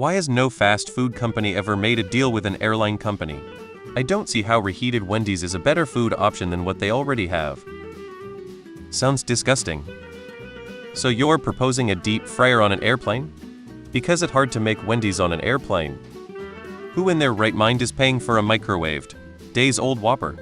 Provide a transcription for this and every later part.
Why has no fast food company ever made a deal with an airline company? I don't see how reheated Wendy's is a better food option than what they already have. Sounds disgusting. So you're proposing a deep fryer on an airplane? Because it's hard to make Wendy's on an airplane. Who in their right mind is paying for a microwaved, days-old Whopper?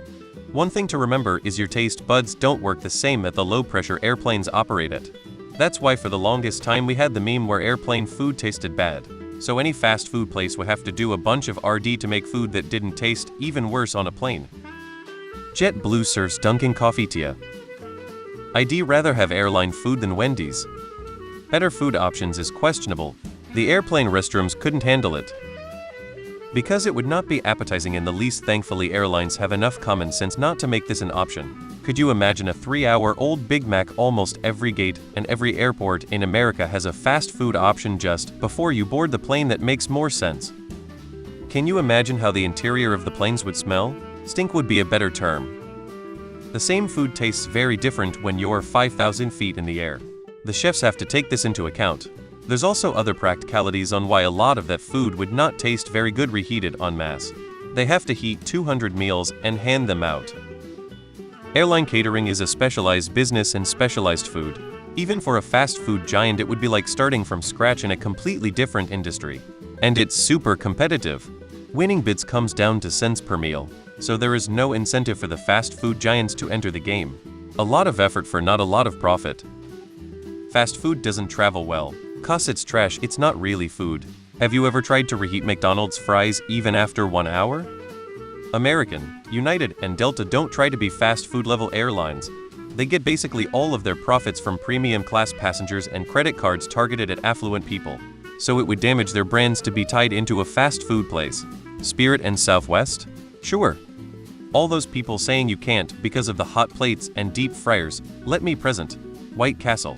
One thing to remember is your taste buds don't work the same at the low-pressure airplanes operate at. That's why for the longest time we had the meme where airplane food tasted bad. So any fast food place would have to do a bunch of RD to make food that didn't taste even worse on a plane. JetBlue serves Dunkin' coffee to ya. I'd rather have airline food than Wendy's. Better food options is questionable. The airplane restrooms couldn't handle it. Because it would not be appetizing in the least. Thankfully airlines have enough common sense not to make this an option. Could you imagine a 3-hour-old Big Mac? Almost every gate and every airport in America has a fast food option just before you board the plane. That makes more sense. Can you imagine how the interior of the planes would smell? Stink would be a better term. The same food tastes very different when you're 5,000 feet in the air. The chefs have to take this into account. There's also other practicalities on why a lot of that food would not taste very good reheated en masse. They have to heat 200 meals and hand them out. Airline catering is a specialized business and specialized food. Even for a fast food giant it would be like starting from scratch in a completely different industry. And it's super competitive. Winning bids comes down to cents per meal, so there is no incentive for the fast food giants to enter the game. A lot of effort for not a lot of profit. Fast food doesn't travel well. 'Cause it's trash, it's not really food. Have you ever tried to reheat McDonald's fries even after 1 hour? American, United, and Delta don't try to be fast food level airlines. They get basically all of their profits from premium class passengers and credit cards targeted at affluent people. So it would damage their brands to be tied into a fast food place. Spirit and Southwest? Sure. All those people saying you can't because of the hot plates and deep fryers, let me present. White Castle.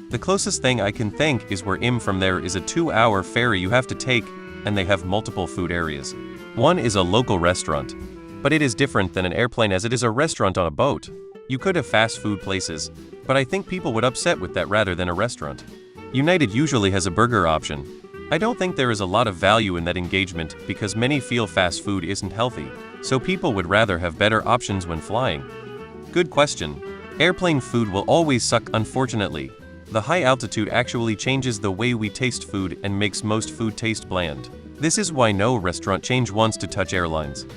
The closest thing I can think is where from there is a 2-hour ferry you have to take, and they have multiple food areas. One is a local restaurant, but it is different than an airplane as it is a restaurant on a boat. You could have fast food places, but I think people would upset with that rather than a restaurant. United usually has a burger option. I don't think there is a lot of value in that engagement because many feel fast food isn't healthy, so people would rather have better options when flying. Good question. Airplane food will always suck, unfortunately. The high altitude actually changes the way we taste food and makes most food taste bland. This is why no restaurant chain wants to touch airlines.